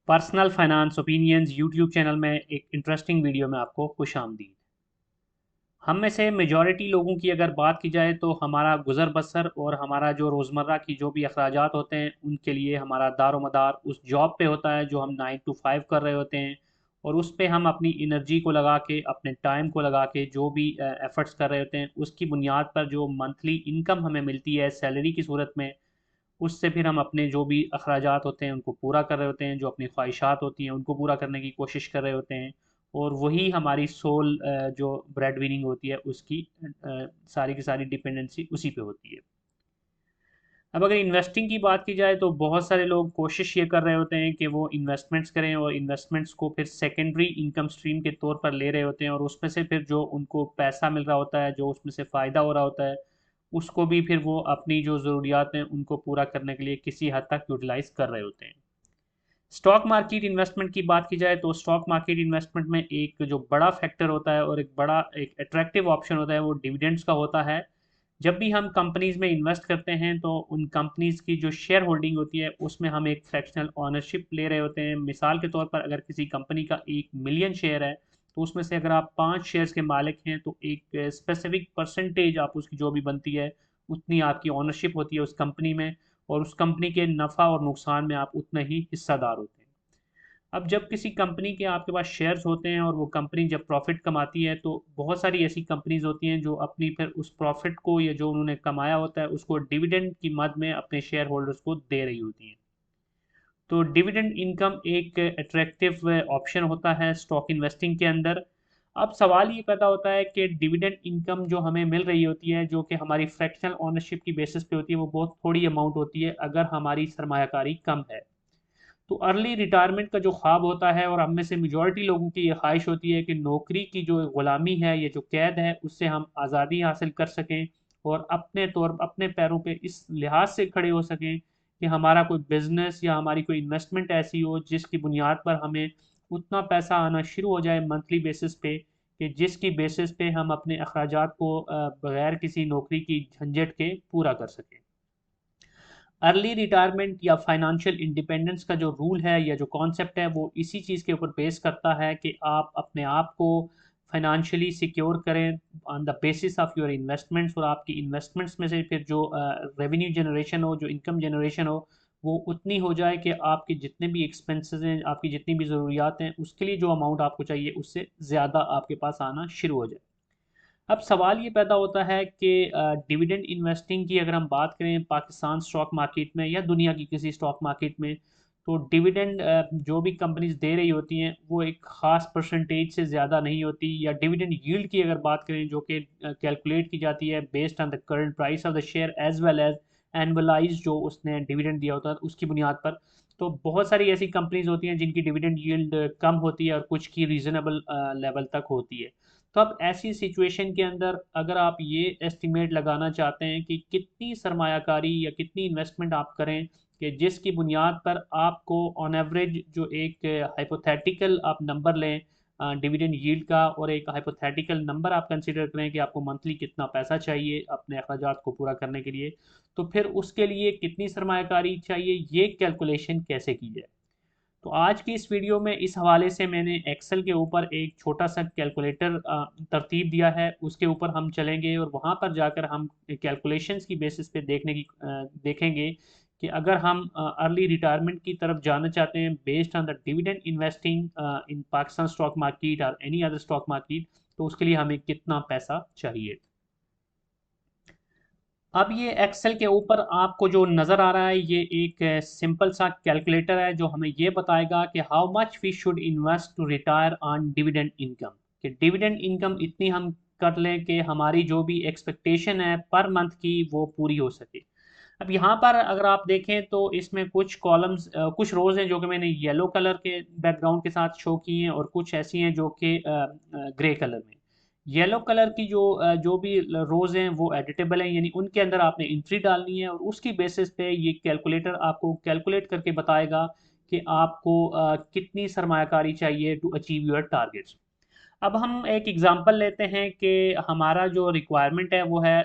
Personal finance opinions YouTube channel में एक interesting video में आपको खुशामदीद। हम में से मेजॉरिटी लोगों की अगर बात की जाए तो हमारा गुज़र बसर और हमारा जो रोज़मर्रा की जो भी अखराजात होते हैं उनके लिए हमारा दारोमदार उस जॉब पे होता है जो हम 9 to 5 कर रहे होते हैं। और उस पे हम अपनी एनर्जी को लगा के अपने टाइम को लगा के जो भी एफ़र्ट्स कर रहे होते हैं उसकी बुनियाद पर जो मंथली इनकम हमें मिलती है सैलरी की सूरत में, उससे फिर हम अपने जो भी अखराजात होते हैं उनको पूरा कर रहे होते हैं, जो अपनी ख्वाहिशात होती हैं उनको पूरा करने की कोशिश कर रहे होते हैं। और वही हमारी सोल जो ब्रेड विनिंग होती है उसकी सारी की सारी डिपेंडेंसी उसी पे होती है। अब अगर इन्वेस्टिंग की बात की जाए तो बहुत सारे लोग कोशिश ये कर रहे होते हैं कि वो इन्वेस्टमेंट्स करें और इन्वेस्टमेंट्स को फिर सेकेंडरी इनकम स्ट्रीम के तौर पर ले रहे होते हैं, और उसमें से फिर जो उनको पैसा मिल रहा होता है, जो उसमें से फ़ायदा हो रहा होता है, उसको भी फिर वो अपनी जो ज़रूरियात हैं उनको पूरा करने के लिए किसी हद तक यूटिलाइज कर रहे होते हैं। स्टॉक मार्केट इन्वेस्टमेंट की बात की जाए तो स्टॉक मार्केट इन्वेस्टमेंट में एक जो बड़ा फैक्टर होता है और एक बड़ा एक अट्रैक्टिव ऑप्शन होता है वो डिविडेंड्स का होता है। जब भी हम कंपनीज में इन्वेस्ट करते हैं तो उन कंपनीज की जो शेयर होल्डिंग होती है उसमें हम एक फ्रैक्शनल ऑनरशिप ले रहे होते हैं। मिसाल के तौर पर अगर किसी कंपनी का 1 मिलियन शेयर है तो उसमें से अगर आप 5 शेयर्स के मालिक हैं तो एक स्पेसिफिक परसेंटेज आप उसकी जो भी बनती है उतनी आपकी ऑनरशिप होती है उस कंपनी में, और उस कंपनी के नफ़ा और नुकसान में आप उतने ही हिस्सादार होते हैं। अब जब किसी कंपनी के आपके पास शेयर्स होते हैं और वो कंपनी जब प्रॉफिट कमाती है तो बहुत सारी ऐसी कंपनीज होती हैं जो अपनी फिर उस प्रॉफिट को या जो उन्होंने कमाया होता है उसको डिविडेंड की मद में अपने शेयर होल्डर्स को दे रही होती हैं। तो डिविडेंड इनकम एक अट्रैक्टिव ऑप्शन होता है स्टॉक इन्वेस्टिंग के अंदर। अब सवाल ये पैदा होता है कि डिविडेंड इनकम जो हमें मिल रही होती है जो कि हमारी फ्रैक्शनल ओनरशिप की बेसिस पे होती है वो बहुत थोड़ी अमाउंट होती है अगर हमारी सरमायाकारी कम है। तो अर्ली रिटायरमेंट का जो ख्वाब होता है और हम में से मेजॉरिटी लोगों की ये ख्वाहिश होती है कि नौकरी की जो गुलामी है, ये जो कैद है, उससे हम आज़ादी हासिल कर सकें और अपने पैरों पे इस लिहाज से खड़े हो सकें कि हमारा कोई बिज़नेस या हमारी कोई इन्वेस्टमेंट ऐसी हो जिसकी बुनियाद पर हमें उतना पैसा आना शुरू हो जाए मंथली बेसिस पे कि जिसकी बेसिस पे हम अपने अखराजात को बगैर किसी नौकरी की झंझट के पूरा कर सकें। अर्ली रिटायरमेंट या फाइनेंशियल इंडिपेंडेंस का जो रूल है या जो कॉन्सेप्ट है वो इसी चीज़ के ऊपर बेस करता है कि आप अपने आप को फाइनेंशियली सिक्योर करें on the basis of your investments, और आपकी इन्वेस्टमेंट्स में से फिर जो रेवेन्यू जनरेशन हो, जो इनकम जनरेशन हो, वो उतनी हो जाए कि आपके जितने भी एक्सपेंसेस हैं, आपकी जितनी भी ज़रूरियात हैं, उसके लिए जो अमाउंट आपको चाहिए उससे ज़्यादा आपके पास आना शुरू हो जाए। अब सवाल ये पैदा होता है कि डिविडेंड इन्वेस्टिंग की अगर हम बात करें पाकिस्तान स्टॉक मार्केट में या दुनिया की किसी स्टॉक मार्केट में, तो डिविडेंड जो भी कंपनीज दे रही होती हैं वो एक ख़ास परसेंटेज से ज़्यादा नहीं होती। या डिविडेंड यील्ड की अगर बात करें जो कि कैलकुलेट की जाती है based on the current price of the share as well as annualise जो उसने डिविडेंड दिया होता है उसकी बुनियाद पर। तो बहुत सारी ऐसी कंपनीज होती हैं जिनकी डिविडेंड यील्ड कम होती है और कुछ की रीज़नेबल लेवल तक होती है। तो अब ऐसी सिचुएशन के अंदर अगर आप ये एस्टिमेट लगाना चाहते हैं कि कितनी सरमायाकारी या कितनी इन्वेस्टमेंट आप करें कि जिसकी बुनियाद पर आपको ऑन एवरेज जो एक हाइपोथेटिकल आप नंबर लें डिविडेंड यील्ड का, और एक हाइपोथेटिकल नंबर आप कंसीडर करें कि आपको मंथली कितना पैसा चाहिए अपने अखराजात को पूरा करने के लिए, तो फिर उसके लिए कितनी सरमायाकारी चाहिए, ये कैलकुलेशन कैसे की जाए। तो आज की इस वीडियो में इस हवाले से मैंने एक्सेल के ऊपर एक छोटा सा कैलकुलेटर तरतीब दिया है, उसके ऊपर हम चलेंगे और वहाँ पर जाकर हम कैलकुलेशंस की बेसिस पे देखेंगे कि अगर हम अर्ली रिटायरमेंट की तरफ जाना चाहते हैं based on the dividend investing in Pakistan stock market और एनी अदर स्टॉक मार्केट, तो उसके लिए हमें कितना पैसा चाहिए। अब ये एक्सेल के ऊपर आपको जो नज़र आ रहा है ये एक सिंपल सा कैलकुलेटर है जो हमें ये बताएगा कि how much we should invest to retire on dividend income, कि डिविडेंड इनकम इतनी हम कर लें कि हमारी जो भी एक्सपेक्टेशन है पर मंथ की वो पूरी हो सके। अब यहाँ पर अगर आप देखें तो इसमें कुछ कॉलम्स कुछ रोज़ हैं जो कि मैंने येलो कलर के बैकग्राउंड के साथ शो की हैं और कुछ ऐसी हैं जो कि ग्रे कलर में। येलो कलर की जो भी रोज़ हैं वो एडिटेबल हैं, यानी उनके अंदर आपने एंट्री डालनी है और उसकी बेसिस पे ये कैलकुलेटर आपको कैलकुलेट करके बताएगा कि आपको कितनी सरमायाकारी चाहिए टू अचीव योर टारगेट्स। अब हम एक एग्जांपल लेते हैं कि हमारा जो रिक्वायरमेंट है वो है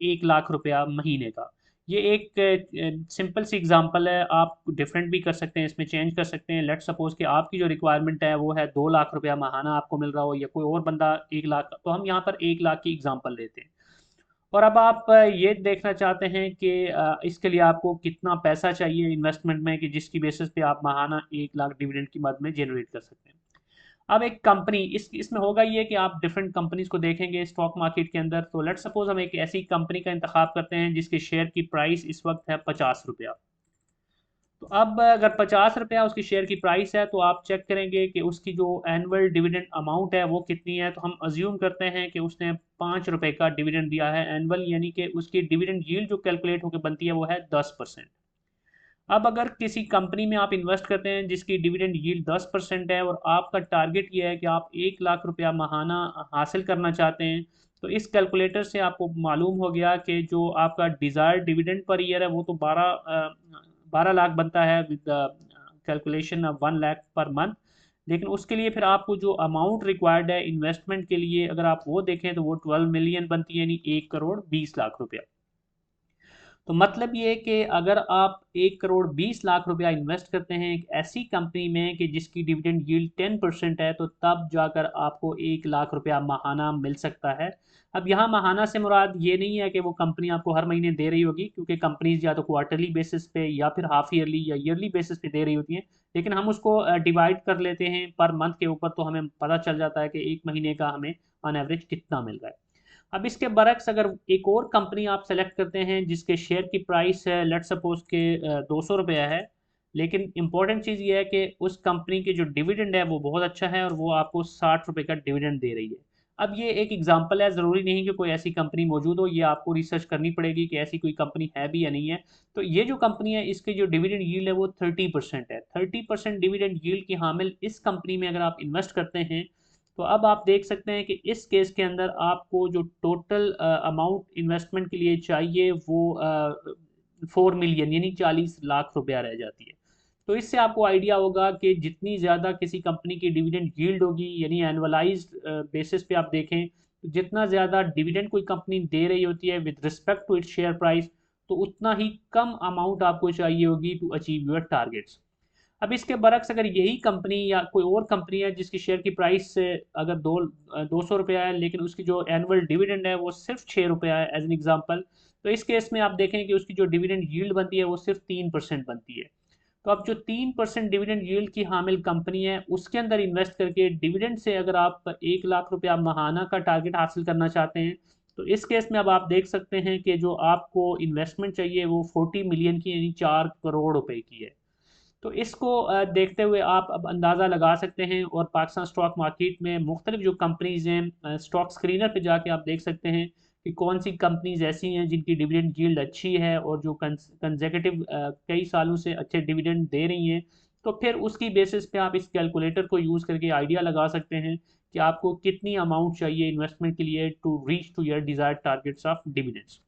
1 लाख रुपया महीने का, ये एक सिंपल सी एग्जांपल है, आप डिफरेंट भी कर सकते हैं, इसमें चेंज कर सकते हैं। लेट सपोज कि आपकी जो रिक्वायरमेंट है वो है 2 लाख रुपया महाना आपको मिल रहा हो, या कोई और बंदा 1 लाख, तो हम यहाँ पर 1 लाख की एग्जांपल लेते हैं। और अब आप ये देखना चाहते हैं कि इसके लिए आपको कितना पैसा चाहिए इन्वेस्टमेंट में, कि जिसकी बेसिस पे आप महाना 1 लाख डिविडेंड की मद में जनरेट कर सकते हैं। अब एक कंपनी, इसमें होगा ये कि आप डिफरेंट कंपनीज को देखेंगे स्टॉक मार्केट के अंदर। तो लेट सपोज हम एक ऐसी कंपनी का इंतखाब करते हैं जिसके शेयर की प्राइस इस वक्त है 50 रुपया। तो अब अगर 50 रुपया उसकी शेयर की प्राइस है, तो आप चेक करेंगे कि उसकी जो एनुअल डिविडेंड अमाउंट है वो कितनी है। तो हम अज्यूम करते हैं कि उसने 5 रुपये का डिविडेंड दिया है एनुअल, यानी कि उसकी डिविडेंड यील्ड जो कैलकुलेट होकर बनती है वो है 10%। अब अगर किसी कंपनी में आप इन्वेस्ट करते हैं जिसकी डिविडेंड यील्ड 10% है, और आपका टारगेट ये है कि आप 1 लाख रुपया महाना हासिल करना चाहते हैं, तो इस कैलकुलेटर से आपको मालूम हो गया कि जो आपका डिज़ायर्ड डिविडेंड पर ईयर है वो तो 12 लाख बनता है, with calculation of 1 lakh per month. लेकिन उसके लिए फिर आपको जो अमाउंट रिक्वायर्ड है इन्वेस्टमेंट के लिए, अगर आप वो देखें तो वो 12 मिलियन बनती है, यानी 1 करोड़ 20 लाख रुपया। तो मतलब ये है कि अगर आप 1 करोड़ 20 लाख रुपया इन्वेस्ट करते हैं एक ऐसी कंपनी में कि जिसकी डिविडेंड यील्ड 10% है, तो तब जाकर आपको 1 लाख रुपया महाना मिल सकता है। अब यहाँ महाना से मुराद ये नहीं है कि वो कंपनी आपको हर महीने दे रही होगी, क्योंकि कंपनीज या तो क्वार्टरली बेसिस पे या फिर हाफ ईयरली या ईयरली बेसिस पे दे रही होती हैं। लेकिन हम उसको डिवाइड कर लेते हैं पर मंथ के ऊपर, तो हमें पता चल जाता है कि एक महीने का हमें ऑन एवरेज कितना मिल रहा है। अब इसके बरक्स अगर एक और कंपनी आप सेलेक्ट करते हैं जिसके शेयर की प्राइस है लेट सपोज के 200 रुपया है, लेकिन इंपॉर्टेंट चीज़ ये है कि उस कंपनी के जो डिविडेंड है वो बहुत अच्छा है और वो आपको 60 रुपये का डिविडेंड दे रही है। अब ये एक एग्जांपल है, ज़रूरी नहीं कि कोई ऐसी कंपनी मौजूद हो, ये आपको रिसर्च करनी पड़ेगी कि ऐसी कोई कंपनी है भी या नहीं है। तो ये जो कंपनी है इसकी जो डिविडेंड यील्ड है वो 30% है। 30% डिविडेंड यील्ड की हामिल इस कंपनी में अगर आप इन्वेस्ट करते हैं, तो अब आप देख सकते हैं कि इस केस के अंदर आपको जो टोटल अमाउंट इन्वेस्टमेंट के लिए चाहिए वो 4 मिलियन यानी 40 लाख रुपया रह जाती है। तो इससे आपको आइडिया होगा कि जितनी ज़्यादा किसी कंपनी की डिविडेंड यील्ड होगी, यानी एनुअलाइज्ड बेसिस पे आप देखें, तो जितना ज़्यादा डिविडेंड कोई कंपनी दे रही होती है with respect to its share price, तो उतना ही कम अमाउंट आपको चाहिए होगी टू अचीव योर टारगेट्स। अब इसके बरक्स अगर यही कंपनी या कोई और कंपनी है जिसकी शेयर की प्राइस से अगर 200 रुपया है, लेकिन उसकी जो एनुअल डिविडेंड है वो सिर्फ 6 रुपया है एज एन एग्जाम्पल, तो इस केस में आप देखें कि उसकी जो डिविडेंड यील्ड बनती है वो सिर्फ 3% बनती है। तो अब जो 3% डिविडेंड यील्ड की हामिल कंपनी है उसके अंदर इन्वेस्ट करके डिविडेंड से अगर आप 1 लाख रुपया महाना का टारगेट हासिल करना चाहते हैं, तो इस केस में अब आप देख सकते हैं कि जो आपको इन्वेस्टमेंट चाहिए वो 40 मिलियन की यानी 4 करोड़ रुपए की है। तो इसको देखते हुए आप अब अंदाज़ा लगा सकते हैं, और पाकिस्तान स्टॉक मार्केट में मुख्तलिफ जो कंपनीज़ हैं, स्टॉक स्क्रीनर पे जाके आप देख सकते हैं कि कौन सी कंपनीज़ ऐसी हैं जिनकी डिविडेंड यील्ड अच्छी है और जो कंसेक्यूटिव कई सालों से अच्छे डिविडेंड दे रही हैं। तो फिर उसकी बेसिस पे आप इस कैलकुलेटर को यूज़ करके आइडिया लगा सकते हैं कि आपको कितनी अमाउंट चाहिए इन्वेस्टमेंट के लिए to reach to your desired targets of dividends.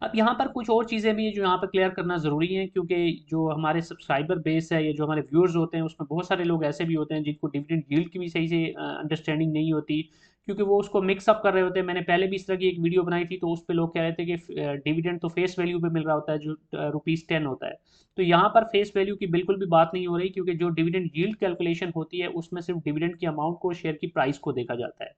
अब यहाँ पर कुछ और चीज़ें भी हैं जो यहाँ पर क्लियर करना ज़रूरी है, क्योंकि जो हमारे सब्सक्राइबर बेस है या जो हमारे व्यूअर्स होते हैं उसमें बहुत सारे लोग ऐसे भी होते हैं जिनको डिविडेंड यील्ड की भी सही से अंडरस्टैंडिंग नहीं होती, क्योंकि वो उसको मिक्सअप कर रहे होते हैं। मैंने पहले भी इस तरह की एक वीडियो बनाई थी, तो उस पर लोग कह रहे थे कि डिविडेंड तो फेस वैल्यू पे मिल रहा होता है जो ₹10 होता है। तो यहाँ पर फेस वैल्यू की बिल्कुल भी बात नहीं हो रही, क्योंकि जो डिविडेंड यील्ड कैलकुलेशन होती है उसमें सिर्फ डिविडेंड की अमाउंट को, शेयर की प्राइस को देखा जाता है।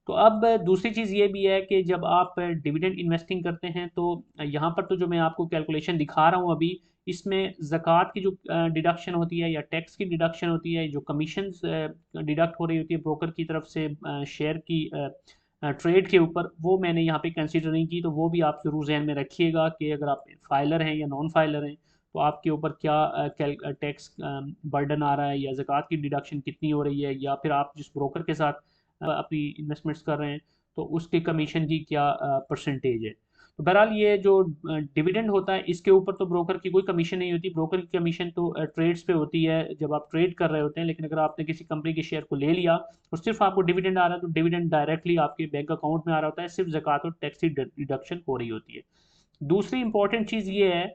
तो अब दूसरी चीज़ ये भी है कि जब आप डिविडेंड इन्वेस्टिंग करते हैं, तो यहाँ पर तो जो मैं आपको कैलकुलेशन दिखा रहा हूँ अभी, इसमें ज़कात की जो डिडक्शन होती है या टैक्स की डिडक्शन होती है, जो कमीशंस डिडक्ट हो रही होती है ब्रोकर की तरफ से शेयर की ट्रेड के ऊपर, वो मैंने यहाँ पे कंसीडर नहीं की। तो वो भी आप ज़रूर जहन में रखिएगा कि अगर आप फाइलर हैं या नॉन फाइलर हैं, तो आपके ऊपर क्या टैक्स बर्डन आ रहा है, या ज़कात की डिडक्शन कितनी हो रही है, या फिर आप जिस ब्रोकर के साथ अपनी इन्वेस्टमेंट्स कर रहे हैं तो उसके कमीशन की क्या परसेंटेज है। तो बहरहाल ये जो डिविडेंड होता है इसके ऊपर तो ब्रोकर की कोई कमीशन नहीं होती। ब्रोकर की कमीशन तो ट्रेड्स पे होती है जब आप ट्रेड कर रहे होते हैं। लेकिन अगर आपने किसी कंपनी के शेयर को ले लिया और सिर्फ आपको डिविडेंड आ रहा है, तो डिविडेंड डायरेक्टली आपके बैंक अकाउंट में आ रहा होता है, सिर्फ ज़कात और टैक्स की डिडक्शन हो रही होती है। दूसरी इंपॉर्टेंट चीज़ ये है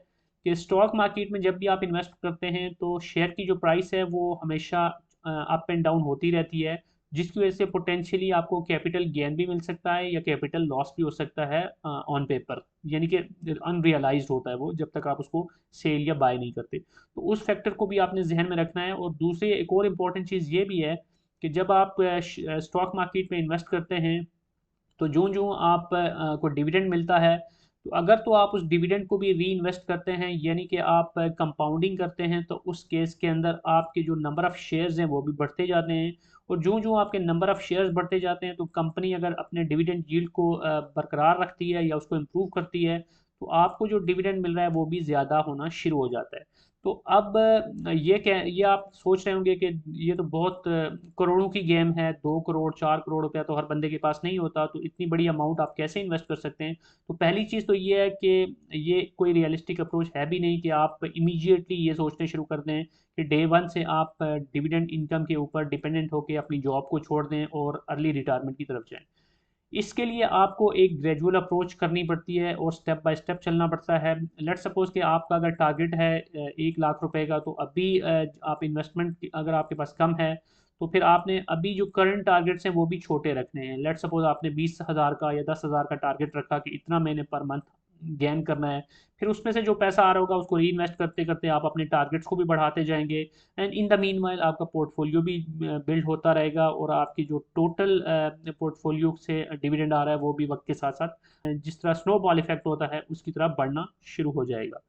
कि स्टॉक मार्केट में जब भी आप इन्वेस्ट करते हैं तो शेयर की जो प्राइस है वो हमेशा अप एंड डाउन होती रहती है। जिसकी वजह से पोटेंशियली आपको कैपिटल गेन भी मिल सकता है या कैपिटल लॉस भी हो सकता है ऑन पेपर, यानी कि अनरियलाइज्ड होता है वो जब तक आप उसको सेल या बाय नहीं करते। तो उस फैक्टर को भी आपने जहन में रखना है। और दूसरी एक और इम्पॉर्टेंट चीज़ ये भी है कि जब आप स्टॉक मार्केट में इन्वेस्ट करते हैं तो जो जो आप को डिविडेंड मिलता है, तो अगर तो आप उस डिविडेंड को भी री इन्वेस्ट करते हैं, यानी कि आप कंपाउंडिंग करते हैं, तो उस केस के अंदर आपके जो नंबर ऑफ़ शेयर्स हैं वो भी बढ़ते जाते हैं। और जो जो आपके नंबर ऑफ़ शेयर्स बढ़ते जाते हैं, तो कंपनी अगर अपने डिविडेंड यील्ड को बरकरार रखती है या उसको इम्प्रूव करती है, तो आपको जो डिविडेंड मिल रहा है वो भी ज़्यादा होना शुरू हो जाता है। तो अब ये आप सोच रहे होंगे कि ये तो बहुत करोड़ों की गेम है, 2 करोड़ 4 करोड़ रुपया तो हर बंदे के पास नहीं होता, तो इतनी बड़ी अमाउंट आप कैसे इन्वेस्ट कर सकते हैं। तो पहली चीज़ तो ये है कि ये कोई रियलिस्टिक अप्रोच है भी नहीं कि आप इमीडिएटली ये सोचने शुरू कर दें कि डे वन से आप डिविडेंड इनकम के ऊपर डिपेंडेंट होकर अपनी जॉब को छोड़ दें और अर्ली रिटायरमेंट की तरफ जाएं। इसके लिए आपको एक ग्रेजुअल अप्रोच करनी पड़ती है और स्टेप बाय स्टेप चलना पड़ता है। लेट्स सपोज कि आपका अगर टारगेट है 1 लाख रुपए का, तो अभी आप इन्वेस्टमेंट अगर आपके पास कम है, तो फिर आपने अभी जो करंट टारगेट्स हैं वो भी छोटे रखने हैं। लेट्स सपोज आपने 20,000 का या 10,000 का टारगेट रखा कि इतना मैंने पर मंथ गेन करना है। फिर उसमें से जो पैसा आ रहा होगा उसको री इन्वेस्ट करते करते आप अपने टारगेट्स को भी बढ़ाते जाएंगे। And in the mean while आपका पोर्टफोलियो भी बिल्ड होता रहेगा और आपकी जो टोटल पोर्टफोलियो से डिविडेंड आ रहा है वो भी वक्त के साथ साथ जिस तरह स्नोबॉल इफेक्ट होता है उसकी तरह बढ़ना शुरू हो जाएगा।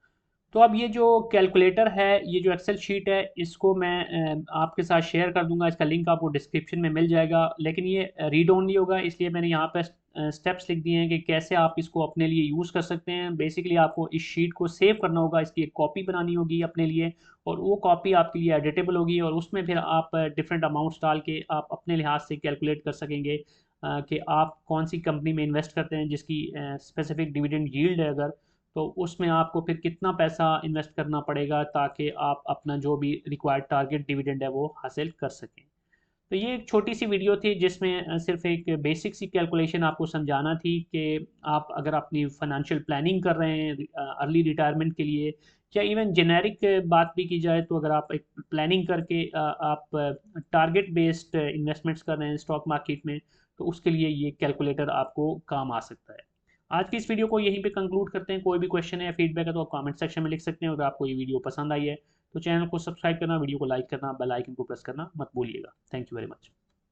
तो अब ये जो कैलकुलेटर है, ये जो एक्सेल शीट है, इसको मैं आपके साथ शेयर कर दूंगा। इसका लिंक आपको डिस्क्रिप्शन में मिल जाएगा, लेकिन ये रीड ओनली होगा, इसलिए मैंने यहाँ पे स्टेप्स लिख दिए हैं कि कैसे आप इसको अपने लिए यूज़ कर सकते हैं। बेसिकली आपको इस शीट को सेव करना होगा, इसकी एक कॉपी बनानी होगी अपने लिए, और वो कॉपी आपके लिए एडिटेबल होगी, और उसमें फिर आप डिफरेंट अमाउंट्स डाल के आप अपने लिहाज से कैलकुलेट कर सकेंगे कि आप कौन सी कंपनी में इन्वेस्ट करते हैं जिसकी स्पेसिफिक डिविडेंड यील्ड है अगर, तो उसमें आपको फिर कितना पैसा इन्वेस्ट करना पड़ेगा ताकि आप अपना जो भी रिक्वायर्ड टारगेट डिविडेंड है वो हासिल कर सकें। तो ये एक छोटी सी वीडियो थी जिसमें सिर्फ एक बेसिक सी कैलकुलेशन आपको समझाना थी कि आप अगर अपनी फाइनेंशियल प्लानिंग कर रहे हैं अर्ली रिटायरमेंट के लिए, या इवन जेनेरिक बात भी की जाए, तो अगर आप एक प्लानिंग करके आप टारगेट बेस्ड इन्वेस्टमेंट्स कर रहे हैं स्टॉक मार्केट में, तो उसके लिए ये कैलकुलेटर आपको काम आ सकता है। आज की इस वीडियो को यहीं पे कंक्लूड करते हैं। कोई भी क्वेश्चन है या फीडबैक है तो आप कमेंट सेक्शन में लिख सकते हैं। अगर आपको ये वीडियो पसंद आई है तो चैनल को सब्सक्राइब करना, वीडियो को लाइक करना, बेल आइकन को प्रेस करना मत भूलिएगा। Thank you very much.